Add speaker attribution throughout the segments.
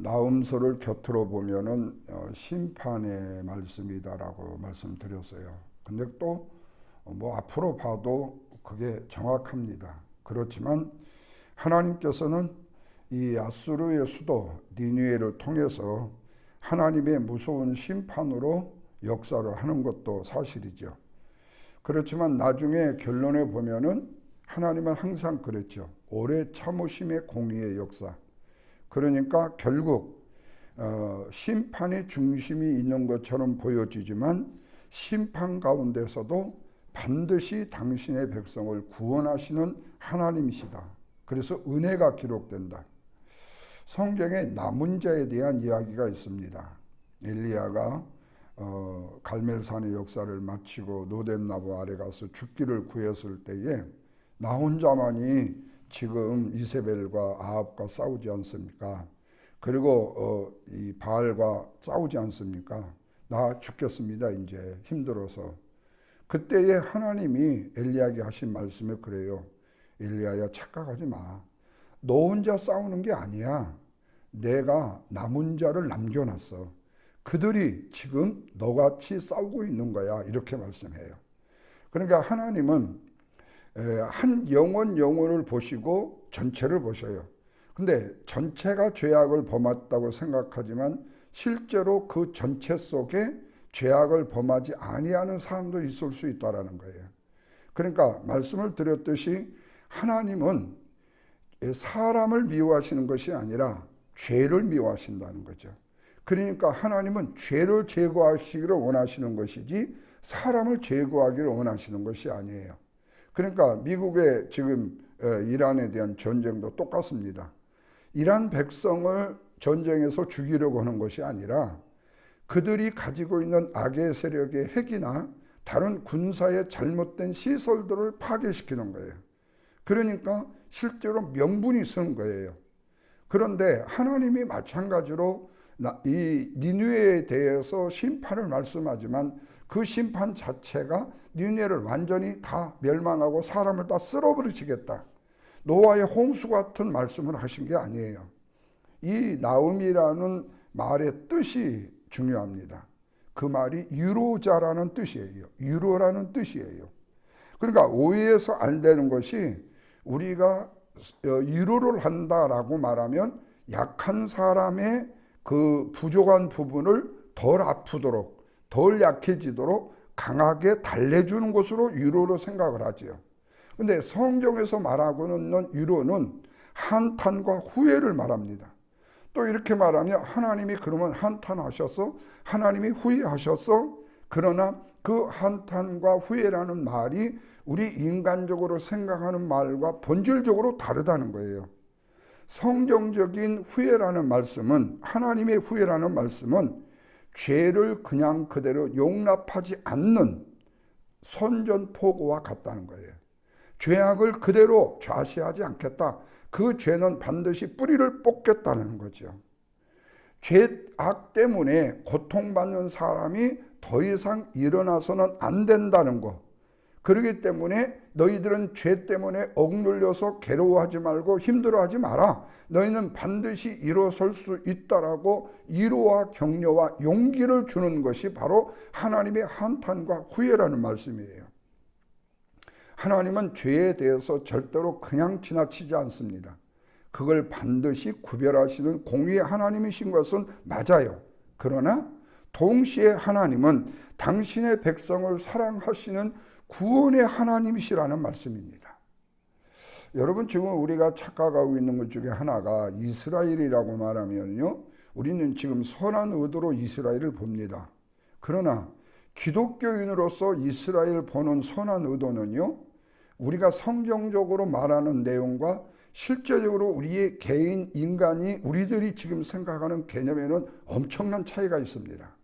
Speaker 1: 나음서를 곁으로 보면은 심판의 말씀이다라고 말씀드렸어요. 근데 또 뭐 앞으로 봐도 그게 정확합니다. 그렇지만 하나님께서는 이 아수르의 수도 니느웨를 통해서 하나님의 무서운 심판으로 역사를 하는 것도 사실이죠. 그렇지만 나중에 결론에 보면은 하나님은 항상 그랬죠. 오래 참으심의 공의의 역사. 그러니까 결국 심판의 중심이 있는 것처럼 보여지지만 심판 가운데서도 반드시 당신의 백성을 구원하시는 하나님이시다. 그래서 은혜가 기록된다. 성경에 남은 자에 대한 이야기가 있습니다. 엘리야가 갈멜산의 역사를 마치고 노뎀나무 아래 가서 죽기를 구했을 때에 나 혼자만이 지금 이세벨과 아합과 싸우지 않습니까? 그리고 이 바알과 싸우지 않습니까? 나 죽겠습니다. 이제 힘들어서. 그때에 하나님이 엘리야에게 하신 말씀이 그래요. 엘리야야, 착각하지 마. 너 혼자 싸우는 게 아니야. 내가 남은 자를 남겨놨어. 그들이 지금 너같이 싸우고 있는 거야. 이렇게 말씀해요. 그러니까 하나님은 한 영혼을 보시고 전체를 보셔요. 근데 전체가 죄악을 범했다고 생각하지만 실제로 그 전체 속에 죄악을 범하지 아니하는 사람도 있을 수 있다라는 거예요. 그러니까 말씀을 드렸듯이 하나님은 사람을 미워하시는 것이 아니라 죄를 미워하신다는 거죠. 그러니까 하나님은 죄를 제거하시기를 원하시는 것이지 사람을 제거하기를 원하시는 것이 아니에요. 그러니까 미국의 지금 이란에 대한 전쟁도 똑같습니다. 이란 백성을 전쟁에서 죽이려고 하는 것이 아니라 그들이 가지고 있는 악의 세력의 핵이나 다른 군사의 잘못된 시설들을 파괴시키는 거예요. 그러니까 실제로 명분이 있는 거예요. 그런데 하나님이 마찬가지로 이 니느웨에 대해서 심판을 말씀하지만 그 심판 자체가 니느웨를 완전히 다 멸망하고 사람을 다 쓸어버리시겠다. 노아의 홍수 같은 말씀을 하신 게 아니에요. 이 나음이라는 말의 뜻이 중요합니다. 그 말이 유로자라는 뜻이에요. 유로라는 뜻이에요. 그러니까 오해해서 안 되는 것이 우리가 유로를 한다라고 말하면 약한 사람의 그 부족한 부분을 덜 아프도록 덜 약해지도록 강하게 달래주는 것으로 유로로 생각을 하죠. 근데 성경에서 말하고 있는 유로는 한탄과 후회를 말합니다. 또 이렇게 말하면 하나님이 그러면 한탄하셨어? 하나님이 후회하셨어? 그러나 그 한탄과 후회라는 말이 우리 인간적으로 생각하는 말과 본질적으로 다르다는 거예요. 성경적인 후회라는 말씀은, 하나님의 후회라는 말씀은 죄를 그냥 그대로 용납하지 않는 선전포고와 같다는 거예요. 죄악을 그대로 좌시하지 않겠다. 그 죄는 반드시 뿌리를 뽑겠다는 거죠. 죄악 때문에 고통받는 사람이 더 이상 일어나서는 안 된다는 거. 그렇기 때문에 너희들은 죄 때문에 억눌려서 괴로워하지 말고 힘들어하지 마라. 너희는 반드시 일어설 수 있다라고 위로와 격려와 용기를 주는 것이 바로 하나님의 한탄과 후회라는 말씀이에요. 하나님은 죄에 대해서 절대로 그냥 지나치지 않습니다. 그걸 반드시 구별하시는 공의의 하나님이신 것은 맞아요. 그러나 동시에 하나님은 당신의 백성을 사랑하시는 구원의 하나님이시라는 말씀입니다. 여러분, 지금 우리가 착각하고 있는 것 중에 하나가 이스라엘이라고 말하면요, 우리는 지금 선한 의도로 이스라엘을 봅니다. 그러나 기독교인으로서 이스라엘 보는 선한 의도는요, 우리가 성경적으로 말하는 내용과 실제적으로 우리의 개인 인간이 우리들이 지금 생각하는 개념에는 엄청난 차이가 있습니다.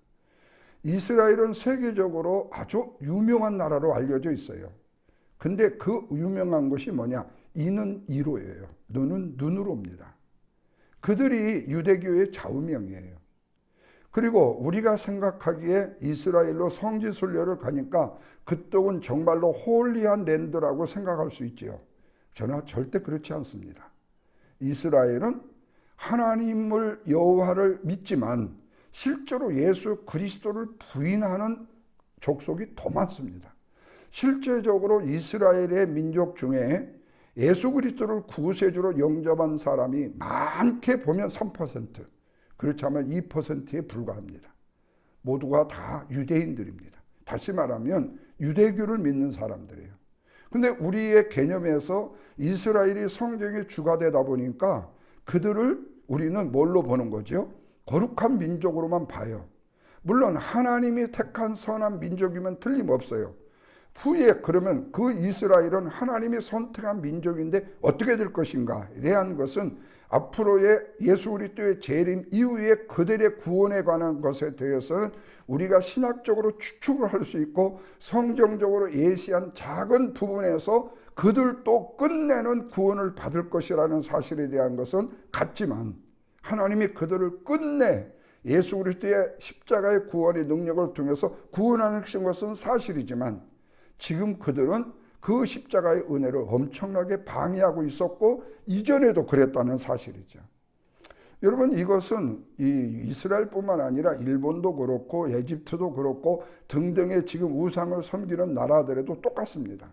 Speaker 1: 이스라엘은 세계적으로 아주 유명한 나라로 알려져 있어요. 근데 그 유명한 것이 뭐냐? 이는 이로예요. 눈은 눈으로입니다. 그들이 유대교의 좌우명이에요. 그리고 우리가 생각하기에 이스라엘로 성지순례를 가니까 그쪽은 정말로 홀리한 랜드라고 생각할 수 있지요. 저는 절대 그렇지 않습니다. 이스라엘은 하나님을 여호와를 믿지만 실제로 예수 그리스도를 부인하는 족속이 더 많습니다. 실제적으로 이스라엘의 민족 중에 예수 그리스도를 구세주로 영접한 사람이 많게 보면 3%, 그렇지 않으면 2%에 불과합니다. 모두가 다 유대인들입니다. 다시 말하면 유대교를 믿는 사람들이에요. 근데 우리의 개념에서 이스라엘이 성경의 주가 되다 보니까 그들을 우리는 뭘로 보는 거죠? 거룩한 민족으로만 봐요. 물론 하나님이 택한 선한 민족이면 틀림없어요. 후에 그러면 그 이스라엘은 하나님이 선택한 민족인데 어떻게 될 것인가에 대한 것은 앞으로의 예수 그리스도의 재림 이후에 그들의 구원에 관한 것에 대해서는 우리가 신학적으로 추측을 할 수 있고 성경적으로 예시한 작은 부분에서 그들도 끝내는 구원을 받을 것이라는 사실에 대한 것은 같지만 하나님이 그들을 끝내 예수 그리스도의 십자가의 구원의 능력을 통해서 구원하신 것은 사실이지만 지금 그들은 그 십자가의 은혜를 엄청나게 방해하고 있었고 이전에도 그랬다는 사실이죠. 여러분, 이것은 이스라엘뿐만 아니라 일본도 그렇고 에집트도 그렇고 등등의 지금 우상을 섬기는 나라들에도 똑같습니다.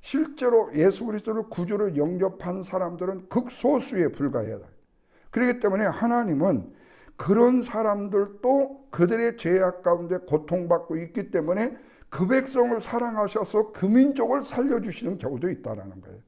Speaker 1: 실제로 예수 그리스도를 구주로 영접한 사람들은 극소수에 불과해요. 그렇기 때문에 하나님은 그런 사람들도 그들의 죄악 가운데 고통받고 있기 때문에 그 백성을 사랑하셔서 그 민족을 살려주시는 경우도 있다는 거예요.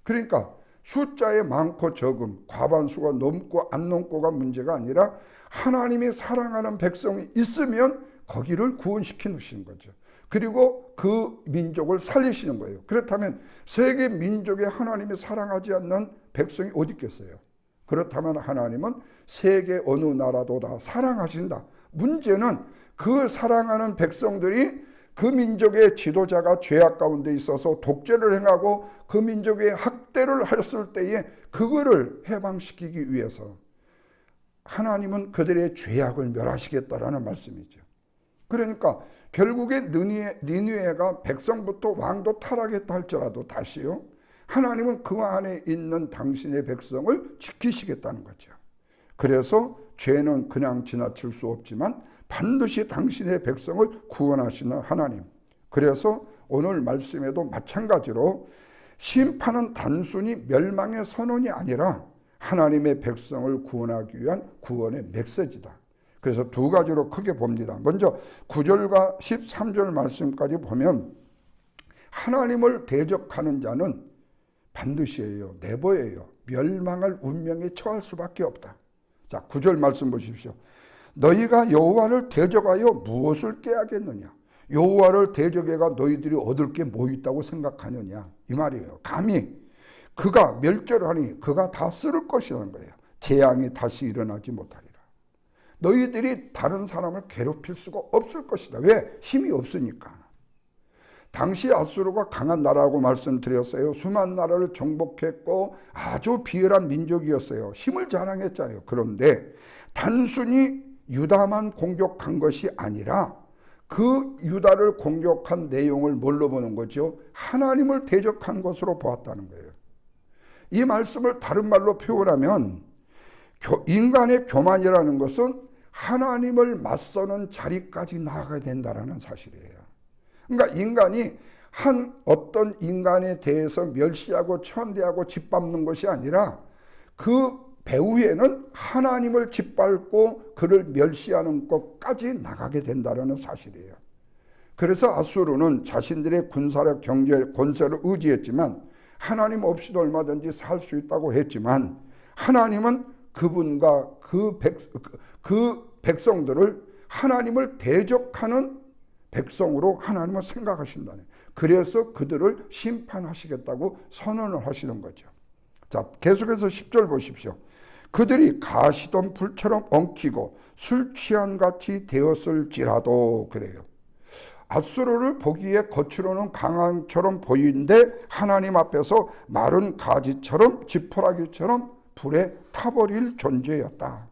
Speaker 1: 그러니까 숫자에 많고 적음, 과반수가 넘고 안 넘고가 문제가 아니라 하나님이 사랑하는 백성이 있으면 거기를 구원시켜 놓으시는 거죠. 그리고 그 민족을 살리시는 거예요. 그렇다면 세계 민족에 하나님이 사랑하지 않는 백성이 어디 있겠어요? 그렇다면 하나님은 세계 어느 나라도 다 사랑하신다. 문제는 그 사랑하는 백성들이 그 민족의 지도자가 죄악 가운데 있어서 독재를 행하고 그 민족의 학대를 하였을 때에 그거를 해방시키기 위해서 하나님은 그들의 죄악을 멸하시겠다라는 말씀이죠. 그러니까 결국에 니느웨가 백성부터 왕도 타락했다 할지라도 다시요, 하나님은 그 안에 있는 당신의 백성을 지키시겠다는 거죠. 그래서 죄는 그냥 지나칠 수 없지만 반드시 당신의 백성을 구원하시는 하나님. 그래서 오늘 말씀에도 마찬가지로 심판은 단순히 멸망의 선언이 아니라 하나님의 백성을 구원하기 위한 구원의 메시지다. 그래서 두 가지로 크게 봅니다. 먼저 9절과 13절 말씀까지 보면 하나님을 대적하는 자는 반드시예요. 네버예요. 멸망할 운명에 처할 수밖에 없다. 자, 9절 말씀 보십시오. 너희가 여호와를 대적하여 무엇을 깨하겠느냐? 여호와를 대적해가 너희들이 얻을 게 뭐 있다고 생각하느냐? 이 말이에요. 감히 그가 멸절하니 그가 다 쓸 것이라는 거예요. 재앙이 다시 일어나지 못하리라. 너희들이 다른 사람을 괴롭힐 수가 없을 것이다. 왜? 힘이 없으니까. 당시 아수르가 강한 나라라고 말씀드렸어요. 수많은 나라를 정복했고 아주 비열한 민족이었어요. 힘을 자랑했잖아요. 그런데 단순히 유다만 공격한 것이 아니라 그 유다를 공격한 내용을 뭘로 보는 거죠? 하나님을 대적한 것으로 보았다는 거예요. 이 말씀을 다른 말로 표현하면 인간의 교만이라는 것은 하나님을 맞서는 자리까지 나아가야 된다는 사실이에요. 그러니까 인간이 한 어떤 인간에 대해서 멸시하고 천대하고 짓밟는 것이 아니라 그 배후에는 하나님을 짓밟고 그를 멸시하는 것까지 나가게 된다는 사실이에요. 그래서 아수르는 자신들의 군사력, 경제, 권세를 의지했지만 하나님 없이도 얼마든지 살 수 있다고 했지만 하나님은 그분과 그 백성들을 하나님을 대적하는 백성으로 하나님은 생각하신다네. 그래서 그들을 심판하시겠다고 선언을 하시는 거죠. 자, 계속해서 10절 보십시오. 그들이 가시던 불처럼 엉키고 술 취한 같이 되었을지라도 그래요. 아수르를 보기에 겉으로는 강한처럼 보이는데 하나님 앞에서 마른 가지처럼 지푸라기처럼 불에 타버릴 존재였다.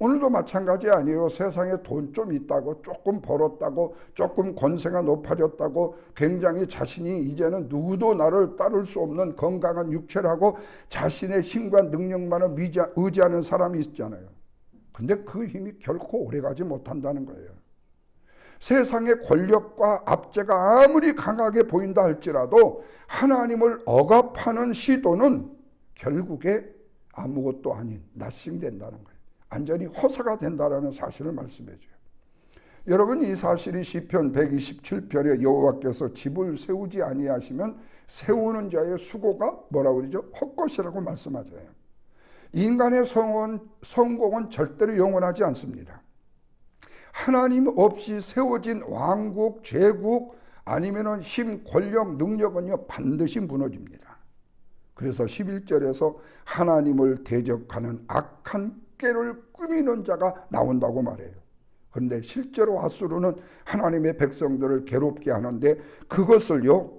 Speaker 1: 오늘도 마찬가지 아니에요. 세상에 돈 좀 있다고, 조금 벌었다고, 조금 권세가 높아졌다고 굉장히 자신이 이제는 누구도 나를 따를 수 없는 건강한 육체라고 자신의 힘과 능력만을 의지하는 사람이 있잖아요. 근데 그 힘이 결코 오래가지 못한다는 거예요. 세상의 권력과 압제가 아무리 강하게 보인다 할지라도 하나님을 억압하는 시도는 결국에 아무것도 아닌 nothing 된다는 거예요. 완전히 허사가 된다는 사실을 말씀해 줘요. 여러분, 이 사실이 시편 127편에 여호와께서 집을 세우지 아니하시면 세우는 자의 수고가 뭐라고 그러죠? 헛것이라고 말씀하잖아요. 인간의 성공은 절대로 영원하지 않습니다. 하나님 없이 세워진 왕국, 제국 아니면은 힘, 권력, 능력은요 반드시 무너집니다. 그래서 11절에서 하나님을 대적하는 악한 꾀를 꾸미는 자가 나온다고 말해요. 그런데 실제로 아수르는 하나님의 백성들을 괴롭게 하는데 그것을요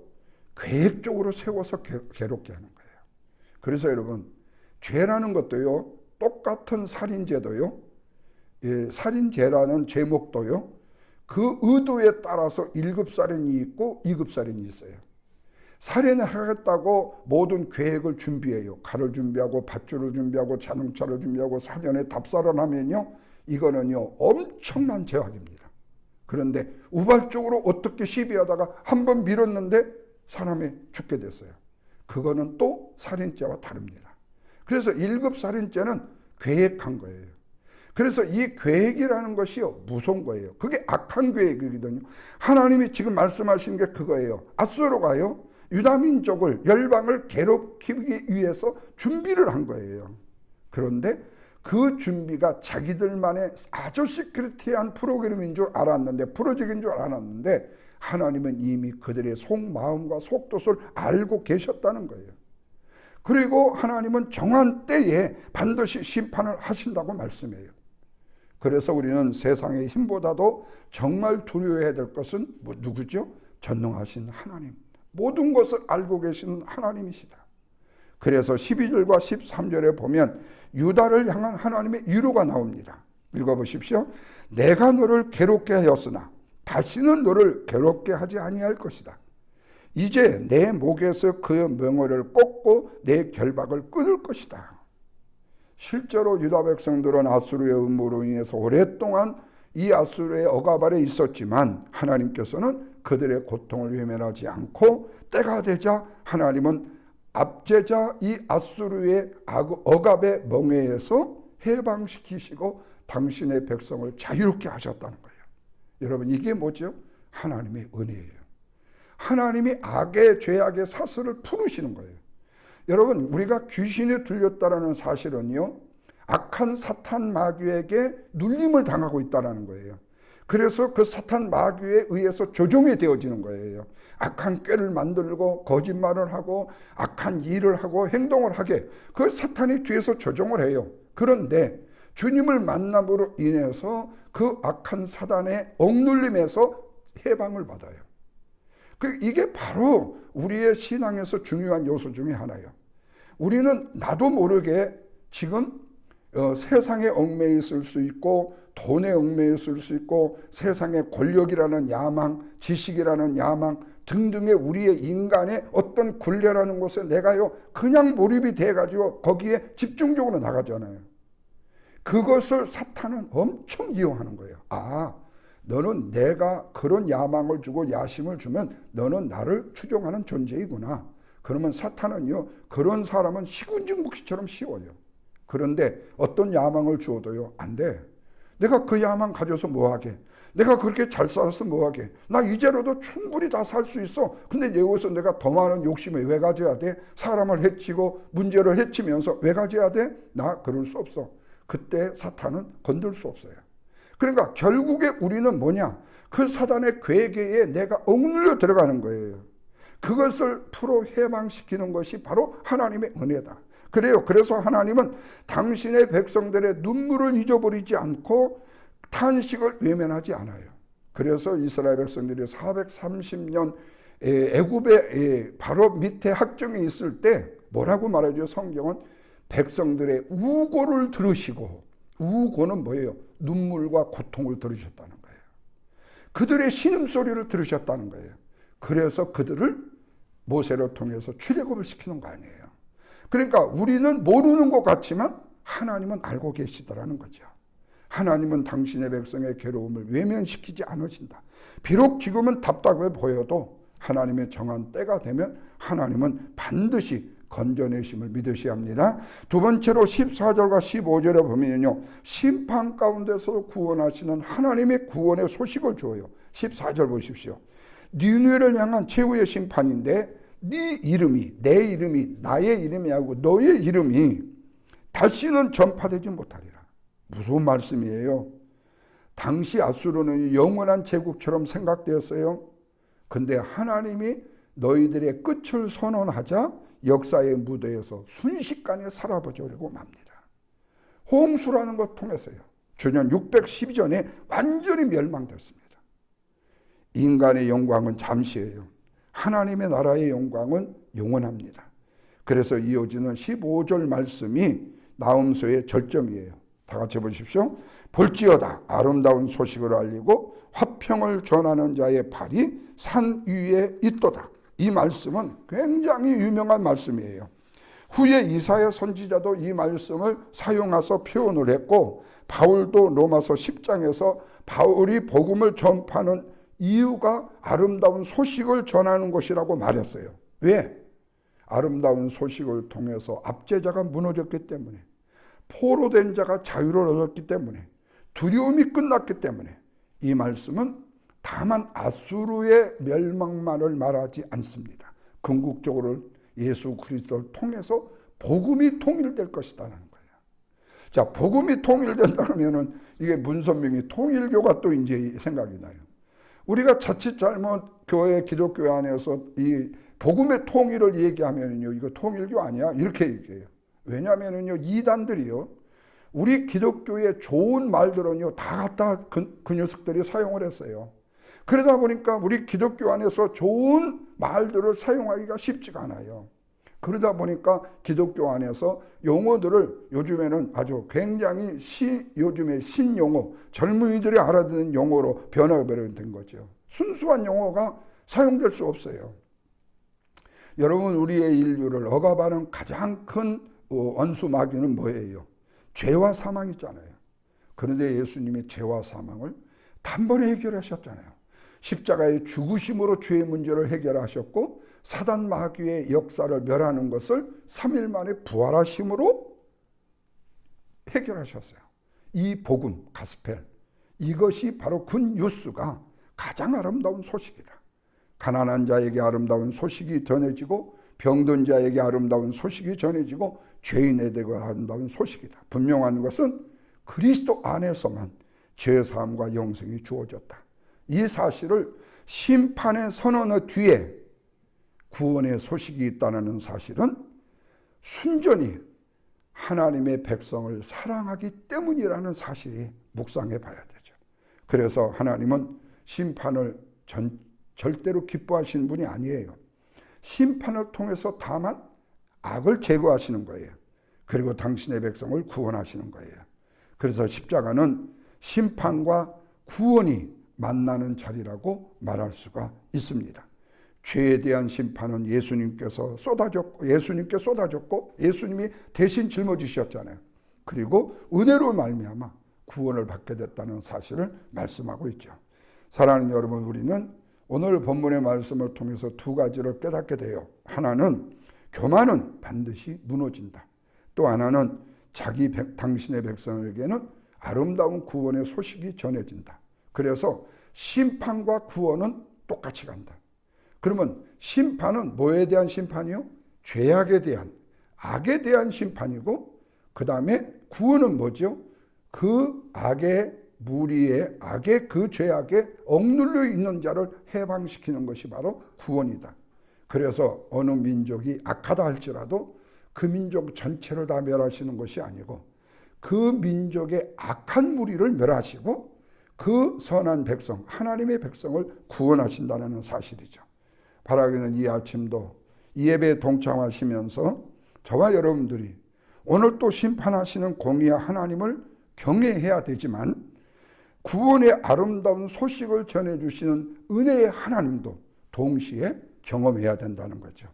Speaker 1: 계획적으로 세워서 괴롭게 하는 거예요. 그래서 여러분, 죄라는 것도요 똑같은 살인죄도요, 살인죄라는 제목도요 그 의도에 따라서 1급 살인이 있고 2급 살인이 있어요. 살인을 하겠다고 모든 계획을 준비해요. 칼을 준비하고 밧줄을 준비하고 자동차를 준비하고 사전에 답사를 하면요 이거는요 엄청난 죄악입니다. 그런데 우발적으로 어떻게 시비하다가 한번 밀었는데 사람이 죽게 됐어요. 그거는 또 살인죄와 다릅니다. 그래서 1급 살인죄는 계획한 거예요. 그래서 이 계획이라는 것이요 무서운 거예요. 그게 악한 계획이거든요. 하나님이 지금 말씀하신 게 그거예요. 아수르가요 유다민족을, 열방을 괴롭히기 위해서 준비를 한 거예요. 그런데 그 준비가 자기들만의 아주 시크릿한 프로그램인 줄 알았는데, 프로젝트인 줄 알았는데 하나님은 이미 그들의 속마음과 속뜻을 알고 계셨다는 거예요. 그리고 하나님은 정한 때에 반드시 심판을 하신다고 말씀해요. 그래서 우리는 세상의 힘보다도 정말 두려워해야 될 것은 누구죠? 전능하신 하나님. 모든 것을 알고 계신 하나님이시다. 그래서 12절과 13절에 보면 유다를 향한 하나님의 위로가 나옵니다. 읽어보십시오. 내가 너를 괴롭게 하였으나 다시는 너를 괴롭게 하지 아니할 것이다. 이제 내 목에서 그 멍에를 꽂고 내 결박을 끊을 것이다. 실제로 유다 백성들은 아수르의 음모로 인해서 오랫동안 이 아수르의 억압 아래 있었지만 하나님께서는 그들의 고통을 외면하지 않고 때가 되자 하나님은 압제자 이 아수르의 억압의 멍에에서 해방시키시고 당신의 백성을 자유롭게 하셨다는 거예요. 여러분, 이게 뭐죠? 하나님의 은혜예요. 하나님이 악의 죄악의 사슬을 풀으시는 거예요. 여러분, 우리가 귀신이 들렸다라는 사실은요 악한 사탄 마귀에게 눌림을 당하고 있다는 거예요. 그래서 그 사탄 마귀에 의해서 조종이 되어지는 거예요. 악한 꾀를 만들고 거짓말을 하고 악한 일을 하고 행동을 하게 그 사탄이 뒤에서 조종을 해요. 그런데 주님을 만남으로 인해서 그 악한 사단의 억눌림에서 해방을 받아요. 이게 바로 우리의 신앙에서 중요한 요소 중에 하나예요. 우리는 나도 모르게 지금 세상에 얽매여 있을 수 있고 돈에 얽매여 있을 수 있고 세상의 권력이라는 야망, 지식이라는 야망 등등의 우리의 인간의 어떤 굴레라는 곳에 내가요 그냥 몰입이 돼가지고 거기에 집중적으로 나가잖아요. 그것을 사탄은 엄청 이용하는 거예요. 아, 너는 내가 그런 야망을 주고 야심을 주면 너는 나를 추종하는 존재이구나. 그러면 사탄은요 그런 사람은 시군증묵기처럼 쉬워요. 그런데 어떤 야망을 주어도요 안 돼. 내가 그 야망 가져서 뭐하게? 내가 그렇게 잘 살아서 뭐하게? 나 이제로도 충분히 다 살 수 있어. 근데 여기서 내가 더 많은 욕심을 왜 가져야 돼? 사람을 해치고 문제를 해치면서 왜 가져야 돼? 나 그럴 수 없어. 그때 사탄은 건들 수 없어요. 그러니까 결국에 우리는 뭐냐? 그 사단의 괴계에 내가 억눌려 들어가는 거예요. 그것을 풀어 해방시키는 것이 바로 하나님의 은혜다. 그래요. 그래서 하나님은 당신의 백성들의 눈물을 잊어버리지 않고 탄식을 외면하지 않아요. 그래서 이스라엘 백성들이 430년 애굽의 바로 밑에 학정에 있을 때 뭐라고 말하죠? 성경은 백성들의 우고를 들으시고 우고는 뭐예요? 눈물과 고통을 들으셨다는 거예요. 그들의 신음소리를 들으셨다는 거예요. 그래서 그들을 모세를 통해서 출애굽을 시키는 거 아니에요. 그러니까 우리는 모르는 것 같지만 하나님은 알고 계시더라는 거죠. 하나님은 당신의 백성의 괴로움을 외면시키지 않으신다. 비록 지금은 답답해 보여도 하나님의 정한 때가 되면 하나님은 반드시 건져내심을 믿으셔야 합니다. 두 번째로 14절과 15절에 보면요, 심판 가운데서 구원하시는 하나님의 구원의 소식을 주어요. 14절 보십시오. 니느웨를 향한 최후의 심판인데 네 이름이, 내 이름이, 나의 이름이 아니고 너의 이름이 다시는 전파되지 못하리라. 무서운 말씀이에요. 당시 아수르는 영원한 제국처럼 생각되었어요. 근데 하나님이 너희들의 끝을 선언하자 역사의 무대에서 순식간에 사라져버리고 맙니다. 홍수라는 것 통해서요. 주년 612전에 완전히 멸망됐습니다. 인간의 영광은 잠시예요. 하나님의 나라의 영광은 영원합니다. 그래서 이어지는 15절 말씀이 나음서의 절정이에요. 다 같이 보십시오. 볼지어다 아름다운 소식을 알리고 화평을 전하는 자의 발이 산 위에 있도다. 이 말씀은 굉장히 유명한 말씀이에요. 후에 이사야 선지자도 이 말씀을 사용해서 표현을 했고, 바울도 로마서 10장에서 바울이 복음을 전파하는 이유가 아름다운 소식을 전하는 것이라고 말했어요. 왜? 아름다운 소식을 통해서 압제자가 무너졌기 때문에, 포로된 자가 자유를 얻었기 때문에, 두려움이 끝났기 때문에 이 말씀은 다만 아수르의 멸망만을 말하지 않습니다. 궁극적으로 예수 그리스도를 통해서 복음이 통일될 것이다라는 거예요. 자, 복음이 통일된다면은 이게 문선명이 통일교가 또 이제 생각이 나요. 우리가 자칫 잘못 교회 기독교 안에서 이 복음의 통일을 얘기하면요, 이거 통일교 아니야? 이렇게 얘기해요. 왜냐하면요, 이단들이요, 우리 기독교의 좋은 말들은요, 다 갖다 그 녀석들이 사용을 했어요. 그러다 보니까 우리 기독교 안에서 좋은 말들을 사용하기가 쉽지가 않아요. 그러다 보니까 기독교 안에서 용어들을 요즘에는 아주 굉장히 요즘의 신용어, 젊은이들이 알아듣는 용어로 변화가 된 거죠. 순수한 용어가 사용될 수 없어요. 여러분, 우리의 인류를 억압하는 가장 큰 원수 마귀는 뭐예요? 죄와 사망이잖아요. 그런데 예수님이 죄와 사망을 단번에 해결하셨잖아요. 십자가의 죽으심으로 죄의 문제를 해결하셨고, 사단 마귀의 역사를 멸하는 것을 3일 만에 부활하심으로 해결하셨어요. 이 복음, 가스펠, 이것이 바로 굿뉴스가 가장 아름다운 소식이다. 가난한 자에게 아름다운 소식이 전해지고, 병든 자에게 아름다운 소식이 전해지고, 죄인에게 아름다운 소식이다. 분명한 것은 그리스도 안에서만 죄사함과 영생이 주어졌다. 이 사실을 심판의 선언의 뒤에 구원의 소식이 있다는 사실은 순전히 하나님의 백성을 사랑하기 때문이라는 사실이 묵상해 봐야 되죠. 그래서 하나님은 심판을 절대로 기뻐하시는 분이 아니에요. 심판을 통해서 다만 악을 제거하시는 거예요. 그리고 당신의 백성을 구원하시는 거예요. 그래서 십자가는 심판과 구원이 만나는 자리라고 말할 수가 있습니다. 죄에 대한 심판은 예수님께 쏟아졌고 예수님이 대신 짊어지셨잖아요. 그리고 은혜로 말미암아 구원을 받게 됐다는 사실을 말씀하고 있죠. 사랑하는 여러분, 우리는 오늘 본문의 말씀을 통해서 두 가지를 깨닫게 돼요. 하나는 교만은 반드시 무너진다. 또 하나는 당신의 백성에게는 아름다운 구원의 소식이 전해진다. 그래서 심판과 구원은 똑같이 간다. 그러면 심판은 뭐에 대한 심판이요? 죄악에 대한, 악에 대한 심판이고, 그 다음에 구원은 뭐죠? 그 악의 무리의 악의 그 죄악에 억눌려 있는 자를 해방시키는 것이 바로 구원이다. 그래서 어느 민족이 악하다 할지라도 그 민족 전체를 다 멸하시는 것이 아니고, 그 민족의 악한 무리를 멸하시고 그 선한 백성, 하나님의 백성을 구원하신다는 사실이죠. 바라기는 이 아침도 이 예배에 동참하시면서 저와 여러분들이 오늘 또 심판하시는 공의의 하나님을 경외해야 되지만 구원의 아름다운 소식을 전해주시는 은혜의 하나님도 동시에 경험해야 된다는 거죠.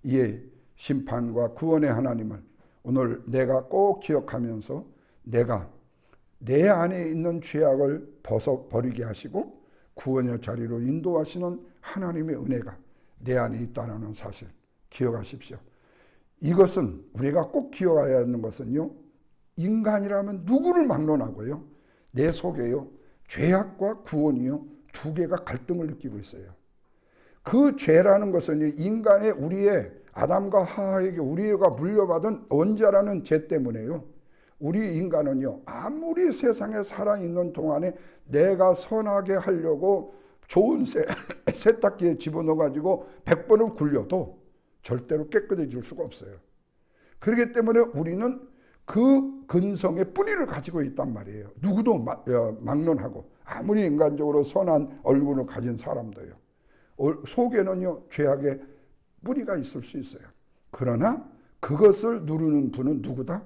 Speaker 1: 이에 심판과 구원의 하나님을 오늘 내가 꼭 기억하면서 내가 내 안에 있는 죄악을 벗어버리게 하시고 구원의 자리로 인도하시는 하나님의 은혜가 내 안에 있다는 사실 기억하십시오. 이것은 우리가 꼭 기억해야 하는 것은요, 인간이라면 누구를 막론하고요, 내 속에요 죄악과 구원이요 두 개가 갈등을 느끼고 있어요. 그 죄라는 것은 인간의 우리의 아담과 하와에게 우리가 물려받은 원죄라는 죄 때문에요. 우리 인간은요, 아무리 세상에 살아있는 동안에 내가 선하게 하려고 좋은 세탁기에 집어넣어가지고 100번을 굴려도 절대로 깨끗해질 수가 없어요. 그렇기 때문에 우리는 그 근성의 뿌리를 가지고 있단 말이에요. 누구도 막론하고 아무리 인간적으로 선한 얼굴을 가진 사람도요. 속에는요, 죄악의 뿌리가 있을 수 있어요. 그러나 그것을 누르는 분은 누구다?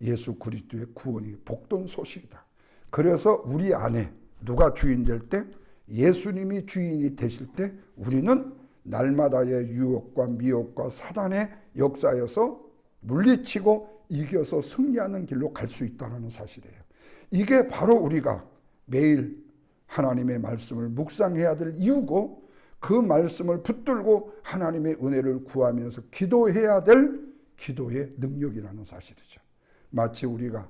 Speaker 1: 예수 그리스도의 구원이 복된 소식이다. 그래서 우리 안에 누가 주인 될 때, 예수님이 주인이 되실 때 우리는 날마다의 유혹과 미혹과 사단의 역사에서 물리치고 이겨서 승리하는 길로 갈 수 있다는 사실이에요. 이게 바로 우리가 매일 하나님의 말씀을 묵상해야 될 이유고, 그 말씀을 붙들고 하나님의 은혜를 구하면서 기도해야 될 기도의 능력이라는 사실이죠. 마치 우리가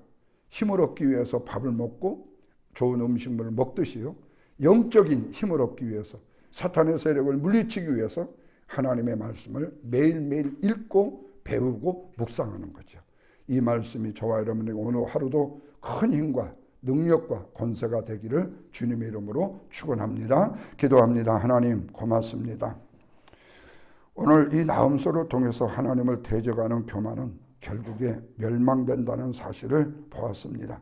Speaker 1: 힘을 얻기 위해서 밥을 먹고 좋은 음식물을 먹듯이요, 영적인 힘을 얻기 위해서, 사탄의 세력을 물리치기 위해서 하나님의 말씀을 매일매일 읽고 배우고 묵상하는 거죠. 이 말씀이 저와 여러분에게 오늘 하루도 큰 힘과 능력과 권세가 되기를 주님의 이름으로 축원합니다. 기도합니다. 하나님 고맙습니다. 오늘 이 나음서를 통해서 하나님을 대적하는 교만은 결국에 멸망된다는 사실을 보았습니다.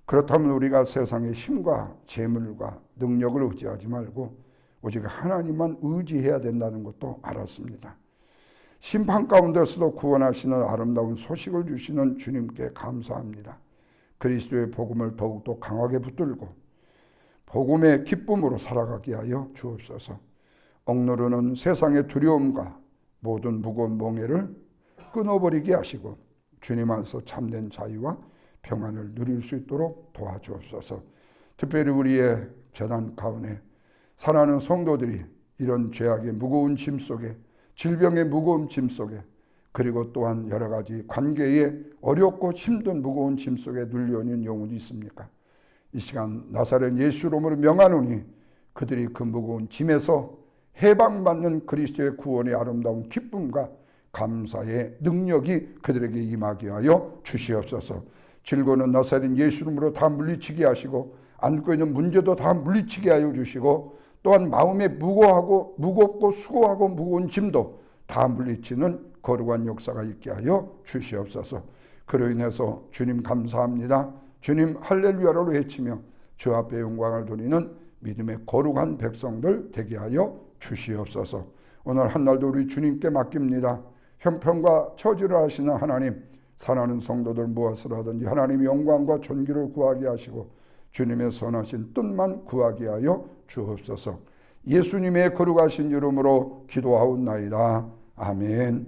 Speaker 1: 그렇다면 우리가 세상의 힘과 재물과 능력을 의지하지 말고 오직 하나님만 의지해야 된다는 것도 알았습니다. 심판 가운데서도 구원하시는 아름다운 소식을 주시는 주님께 감사합니다. 그리스도의 복음을 더욱더 강하게 붙들고 복음의 기쁨으로 살아가게 하여 주옵소서. 억누르는 세상의 두려움과 모든 무거운 멍에를 끊어버리게 하시고 주님 안에서 참된 자유와 평안을 누릴 수 있도록 도와주옵소서. 특별히 우리의 재단 가운데 사랑하는 성도들이 이런 죄악의 무거운 짐 속에, 질병의 무거운 짐 속에, 그리고 또한 여러 가지 관계의 어렵고 힘든 무거운 짐 속에 눌려있는 영혼이 있습니까? 이 시간 나사렛 예수 이름으로 명하노니 그들이 그 무거운 짐에서 해방받는 그리스도의 구원의 아름다운 기쁨과 감사의 능력이 그들에게 임하게 하여 주시옵소서. 질고는 나사렛 예수 이름으로 다 물리치게 하시고 안고 있는 문제도 다 물리치게 하여 주시고 또한 마음에 무겁고 수고하고 무거운 짐도 다 물리치는 거룩한 역사가 있게 하여 주시옵소서. 그로 인해서 주님 감사합니다. 주님 할렐루야로 외치며 주 앞에 영광을 돌리는 믿음의 거룩한 백성들 되게 하여 주시옵소서. 오늘 한날도 우리 주님께 맡깁니다. 형편과 처지를 하시는 하나님, 사랑하는 성도들 무엇을 하든지 하나님의 영광과 존귀를 구하게 하시고 주님의 선하신 뜻만 구하게 하여 주옵소서. 예수님의 거룩하신 이름으로 기도하옵나이다. 아멘.